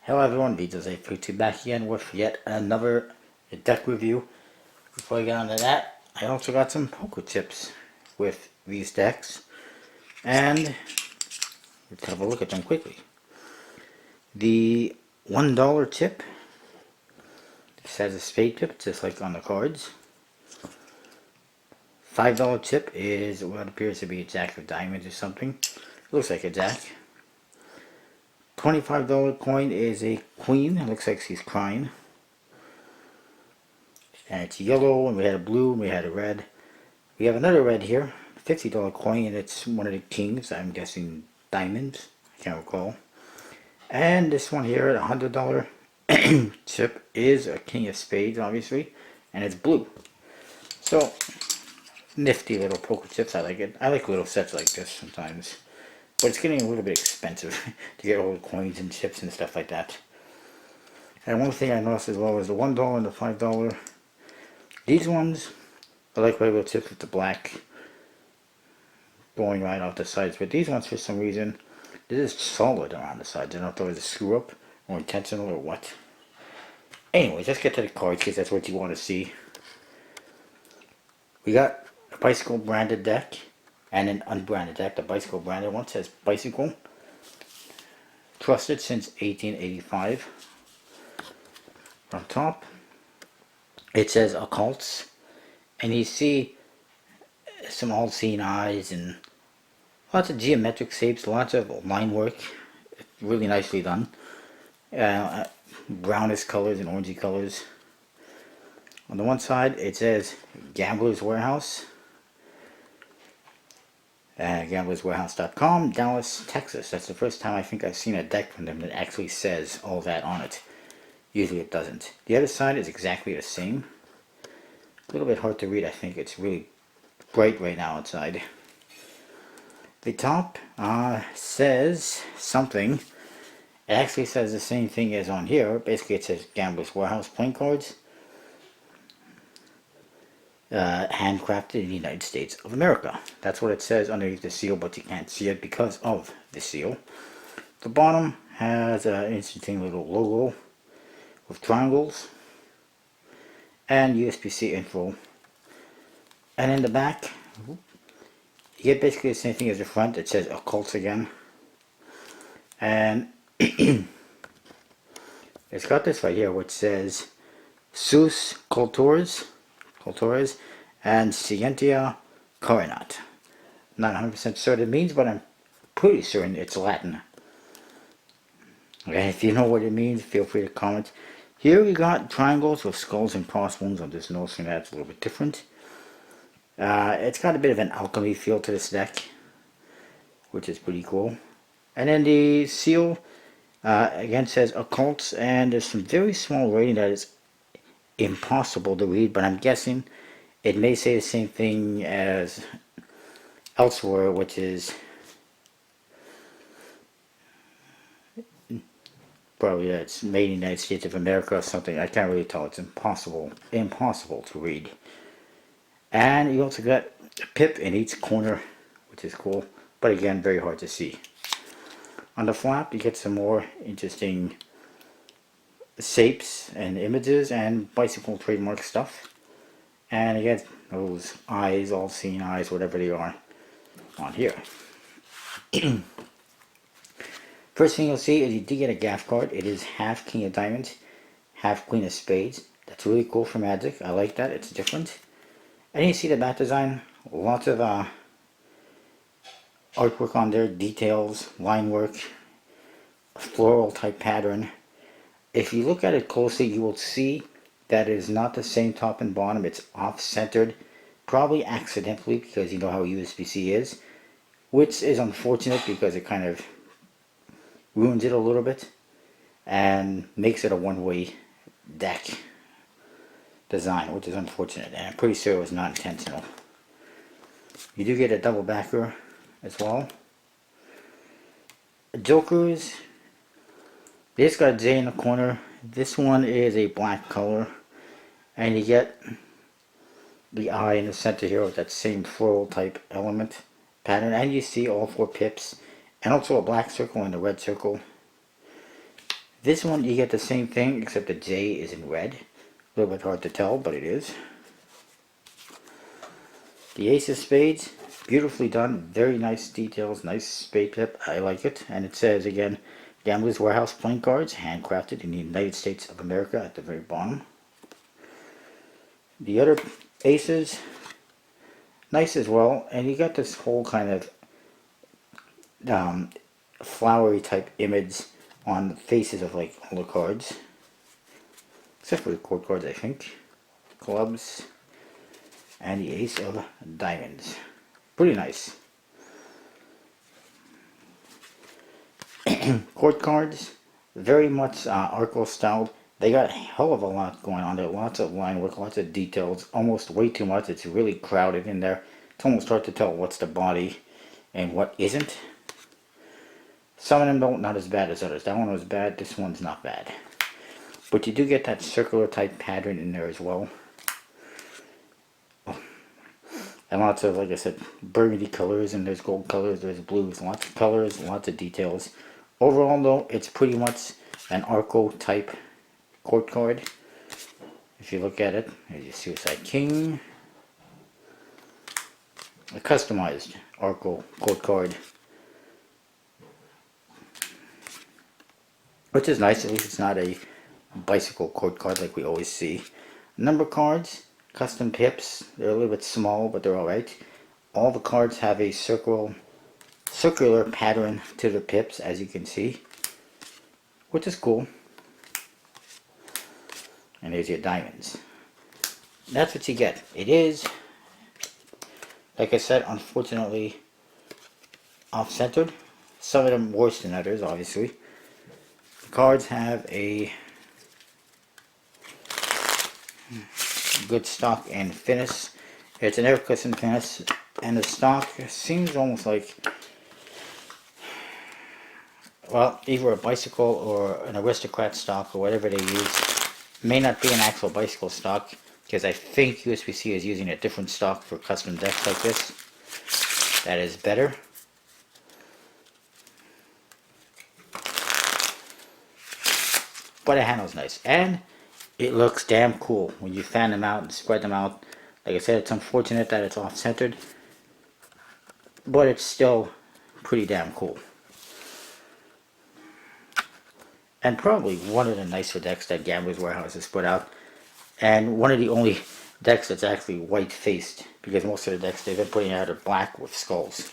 Hello everyone, DJ back again with yet another deck review. Before I get on to that, I also got some poker chips with these decks, and let's have a look at them quickly. The $1 chip, this has a spade chip just like on the cards. $5 chip is what appears to be a jack of diamonds or something. Looks like a jack. $25 coin is a queen, it looks like she's crying. And it's yellow, and we had a blue, and we had a red. We have another red here, $50 coin, and it's one of the kings, I'm guessing diamonds, I can't recall. And this one here, a $100 chip, is a king of spades, obviously, and it's blue. So, nifty little poker chips, I like it. I like little sets like this sometimes. But it's getting a little bit expensive to get all the coins and chips and stuff like that. And one thing I noticed as well is the $1 and the $5. These ones I like regular chips with the black going right off the sides, but these ones for some reason they're just solid around the sides. I don't know if there was a screw up or intentional or what. Anyways, let's get to the cards because that's what you want to see. We got a bicycle branded deck and an unbranded deck. The bicycle branded one says bicycle, trusted since 1885. On top it says Occults, and you see some all-seeing eyes and lots of geometric shapes, lots of line work, really nicely done. Brownish colors and orangey colors. On the one side it says Gambler's Warehouse, gamblerswarehouse.com, Dallas, Texas. That's the first time I think I've seen a deck from them that actually says all that on it. Usually it doesn't. The other side is exactly the same. A little bit hard to read, I think. It's really bright right now outside. The top says something. It actually says the same thing as on here. Basically it says Gambler's Warehouse playing cards. Handcrafted in the United States of America. That's what it says underneath the seal, but you can't see it because of the seal. The bottom has an interesting little logo with triangles and USB-C info. And in the back, you get basically the same thing as the front. It says Occults again. And it's got this right here which says Sus Cultores and Scientia Coronat. Not 100% sure what it means, but I'm pretty certain it's Latin. And if you know what it means, feel free to comment. Here we got triangles with skulls and crossbones. I'm just noticing that's a little bit different. It's got a bit of an alchemy feel to this deck, which is pretty cool. And then the seal again says Occults, and there's some very small writing that is impossible to read, but I'm guessing it may say the same thing as elsewhere, which is probably that it's made in the United States of America or something. I can't really tell. It's impossible to read. And you also got a pip in each corner, which is cool, but again, very hard to see. On the flap, you get some more interesting shapes and images and bicycle trademark stuff. And again, those eyes, all-seeing eyes, whatever they are, on here. First thing you'll see is you do get a gaff card. It is half King of Diamonds, half Queen of Spades. That's really cool for Magic. I like that. It's different. And you see the back design. Lots of artwork on there, details, line work, floral type pattern. If you look at it closely, you will see that it is not the same top and bottom. It's off-centered, probably accidentally, because you know how USB-C is, which is unfortunate because it kind of ruins it a little bit and makes it a one-way deck design, which is unfortunate, and I'm pretty sure it was not intentional. You do get a double backer as well. Jokers, they just got a J in the corner. This one is a black color, and you get the eye in the center here with that same floral type element pattern, and you see all 4 pips and also a black circle and a red circle. This one you get the same thing except the J is in red. A little bit hard to tell, but it is. The Ace of Spades, beautifully done, very nice details, nice spade tip, I like it. And it says again, Gambler's Warehouse playing cards, handcrafted in the United States of America at the very bottom. The other aces, nice as well, and you got this whole kind of flowery type image on the faces of like all the cards. Except for the court cards, I think. Clubs. And the Ace of Diamonds. Pretty nice. Court cards, very much Arco styled. They got a hell of a lot going on there. Lots of line work, lots of details. Almost way too much. It's really crowded in there. It's almost hard to tell what's the body and what isn't. Some of them don't, not as bad as others. That one was bad. This one's not bad. But you do get that circular type pattern in there as well. And lots of, like I said, burgundy colors, and there's gold colors, there's blues, lots of colors, lots of details. Overall though, it's pretty much an Arco type court card. If you look at it, there's your Suicide King. A customized Arco court card. Which is nice, at least it's not a bicycle court card like we always see. Number cards. Custom pips, they're a little bit small, but they're alright. All the cards have a circular pattern to the pips, as you can see, which is cool. And there's your diamonds. That's what you get. It is, like I said, unfortunately off-centered. Some of them worse than others, obviously. The cards have a good stock and finish. It's an air cushion finish, and the stock seems almost like, well, either a bicycle or an aristocrat stock or whatever they use. May not be an actual bicycle stock, because I think USPC is using a different stock for custom decks like this. That is better. But it handles nice, and it looks damn cool when you fan them out and spread them out. Like I said, it's unfortunate that it's off-centered, but it's still pretty damn cool. And probably one of the nicer decks that Gambler's Warehouse has put out. And one of the only decks that's actually white-faced, because most of the decks they've been putting out are black with skulls.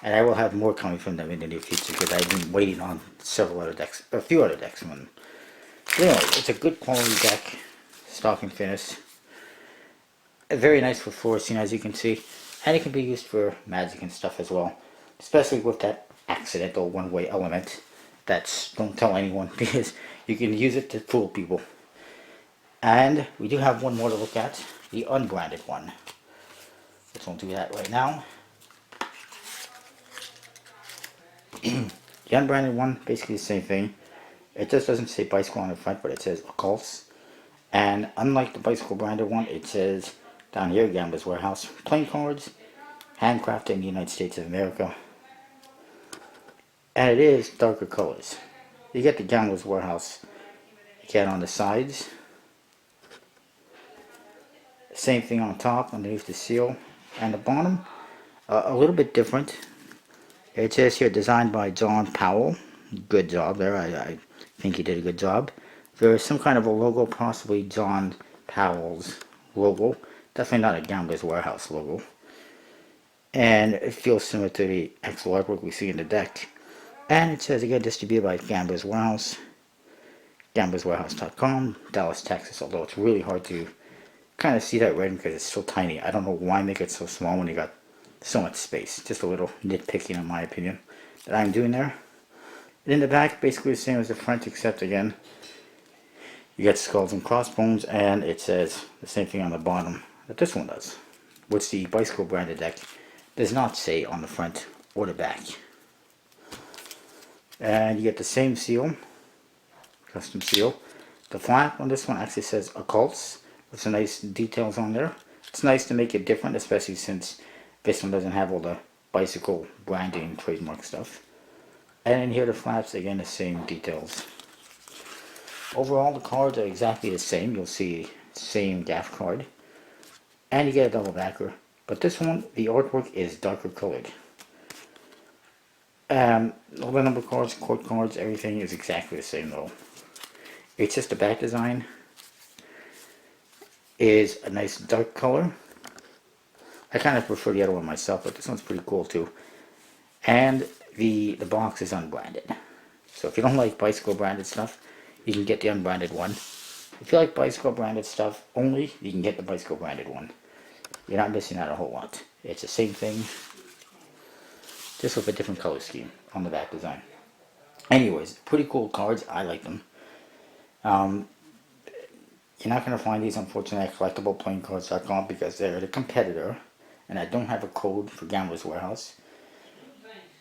And I will have more coming from them in the near future, because I've been waiting on several other decks, a few other decks from them. But anyway, it's a good quality deck, stock and finish. Very nice for forcing, as you can see, and it can be used for magic and stuff as well, especially with that accidental one-way element. That's, don't tell anyone, because you can use it to fool people. And we do have one more to look at, the unbranded one. Let's won't do that right now. The unbranded one, basically the same thing. It just doesn't say bicycle on the front, but it says Occults. And unlike the bicycle branded one, it says down here, Gambler's Warehouse, playing cards, handcrafted in the United States of America. And it is darker colors. You get the Gambler's Warehouse again on the sides. Same thing on top, underneath the seal. And the bottom, a little bit different. It says here, designed by John Powell. Good job there, I think he did a good job. There is some kind of a logo, possibly John Powell's logo. Definitely not a Gambler's Warehouse logo. And it feels similar to the actual artwork we see in the deck. And it says again, distributed by Gambler's Warehouse, gamblerswarehouse.com, Dallas, Texas. Although it's really hard to kind of see that writing because it's so tiny. I don't know why make it so small when you got so much space. Just a little nitpicking in my opinion that I'm doing there. And in the back, basically the same as the front, except again, you get skulls and crossbones, and it says the same thing on the bottom that this one does, which the bicycle branded deck does not say on the front or the back. And you get the same seal, custom seal. The flap on this one actually says Occults, with some nice details on there. It's nice to make it different, especially since this one doesn't have all the bicycle branding trademark stuff. And in here the flaps, again the same details. Overall the cards are exactly the same. You'll see same gaff card. And you get a double backer. But this one, the artwork is darker colored. All the number cards, court cards, everything is exactly the same though. It's just the back design is a nice dark color. I kind of prefer the other one myself, but this one's pretty cool too. And the box is unbranded. So if you don't like bicycle branded stuff, you can get the unbranded one. If you like bicycle branded stuff only, you can get the bicycle branded one. You're not missing out a whole lot. It's the same thing, just with a different color scheme on the back design. Anyways, pretty cool cards. I like them. You're not going to find these, unfortunately, at collectibleplayingcards.com because they're the competitor, and I don't have a code for Gambler's Warehouse.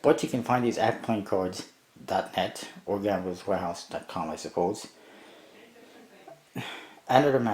But you can find these at playingcards.net or gamblerswarehouse.com, I suppose. And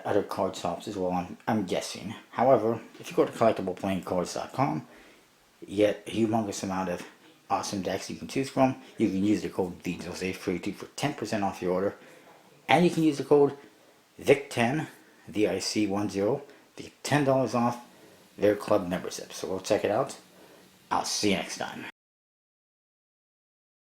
other card shops as well, I'm guessing. However, if you go to collectibleplayingcards.com, you get a humongous amount of awesome decks you can choose from. You can use the code VJose32 for 10% off your order. And you can use the code VIC10, VIC10, to get $10 off their club membership. So go check it out. I'll see you next time.